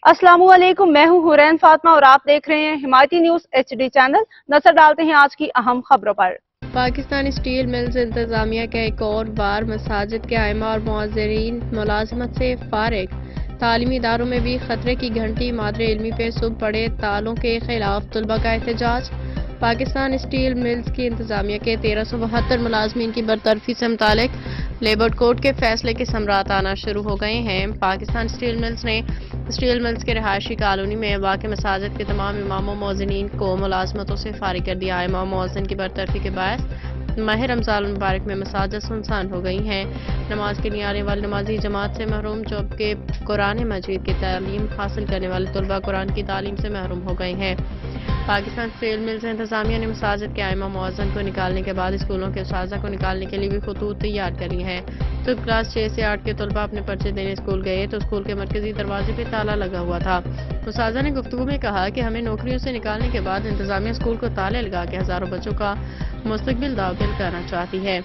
अस्सलामुअलैकुम, मैं हूं हुरैन फातिमा और आप देख रहे हैं हिमायती न्यूज HD चैनल। नजर डालते हैं आज की अहम खबरों पर। पाकिस्तान स्टील मिल्स इंतजामिया का एक और बार मसाजिद के आइमा और मुअज्जिरीन मुलाजमत से फारिग। तालीमी इदारों में भी खतरे की घंटी। मादरे इल्मी पे सुब पड़े तालों के खिलाफ तलबा का एहतजाज। पाकिस्तान स्टील मिल्स की इंतजामिया के 1372 मुलाजमीन की बरतरफी से मुतालिक लेबर कोर्ट के फैसले के समरात आना शुरू हो गए हैं। पाकिस्तान स्टील मिल्स ने स्टील मिल्स के रहायशी कॉलोनी में वाक़ मसाजिद के तमाम इमामों मुअज्जिनीन को मुलाजमतों से फारिग कर दिया। इमाम मुअज्जिन की बरतरफी के बायस माह रमज़ान मुबारक में मसाजिद सुनसान हो गई हैं। नमाज के लिए आने वाले नमाजी जमात से महरूम, जबकि कुरान मजीद की तालीम हासिल करने वाले तलबा कुरान की तालीम से महरूम हो गए हैं। पाकिस्तान स्टील मिल्स इंतजामिया ने मसाजिद के आइमा मुअज्जिन को निकालने के बाद स्कूलों के उस्ताज़ा को निकालने के लिए भी खतूत तैयार कर लिए हैं। तो क्लास 6 से 8 के तलबा अपने पर्चे देने स्कूल गए तो स्कूल के मरकजी दरवाजे पे ताला लगा हुआ था। उस्ताज़ा ने गुफ्तगू में कहा कि हमें नौकरियों से निकालने के बाद इंतजामिया स्कूल को ताले लगा के हज़ारों बच्चों का मुस्तकबिल दाखिल करना चाहती है।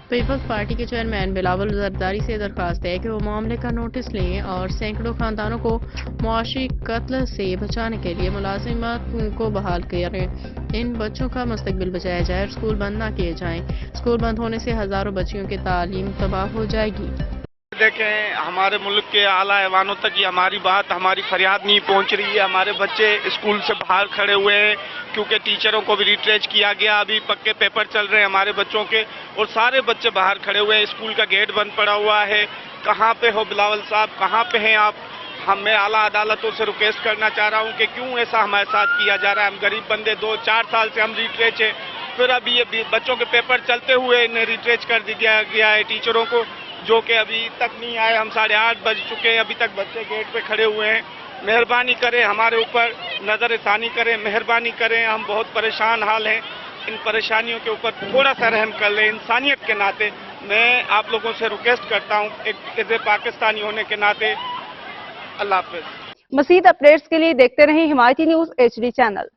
पीपल्स पार्टी के चेयरमैन बिलावल जरदारी से दरख्वास्त है कि वो मामले का नोटिस लें और सैकड़ों खानदानों को मुआशी कत्ल से बचाने के लिए मुलाजिमत को बहाल करें। इन बच्चों का मुस्तकबिल बचाया जाए और स्कूल बंद न किए जाएं। स्कूल बंद होने से हज़ारों बच्चियों की तालीम तबाह हो जाएगी। देखें, हमारे मुल्क के आला ऐवानों तक ये हमारी बात, हमारी फरियाद नहीं पहुंच रही है। हमारे बच्चे स्कूल से बाहर खड़े हुए हैं क्योंकि टीचरों को भी रिट्रेच किया गया। अभी पक्के पेपर चल रहे हैं हमारे बच्चों के और सारे बच्चे बाहर खड़े हुए हैं। स्कूल का गेट बंद पड़ा हुआ है। कहाँ पे हो बिलावल साहब, कहाँ पे हैं आप? मैं आला अदालतों से रिक्वेस्ट करना चाह रहा हूँ कि क्यों ऐसा हमारे साथ किया जा रहा है। हम गरीब बंदे, 2-4 साल से हम रिट्रेच है, फिर अभी ये बच्चों के पेपर चलते हुए इन्हें रिट्रेच कर दिया गया है टीचरों को, जो कि अभी तक नहीं आए। हम 8:30 बज चुके हैं, अभी तक बच्चे गेट पे खड़े हुए हैं। मेहरबानी करें, हमारे ऊपर नज़र ثانی करें, मेहरबानी करें। हम बहुत परेशान हाल हैं। इन परेशानियों के ऊपर थोड़ा सा रहम कर लें। इंसानियत के नाते मैं आप लोगों से रिक्वेस्ट करता हूँ, एक पाकिस्तानी होने के नाते। अल्लाह हाफ़िज़। मज़ीद अपडेट्स के लिए देखते रहें हिमायती न्यूज HD चैनल।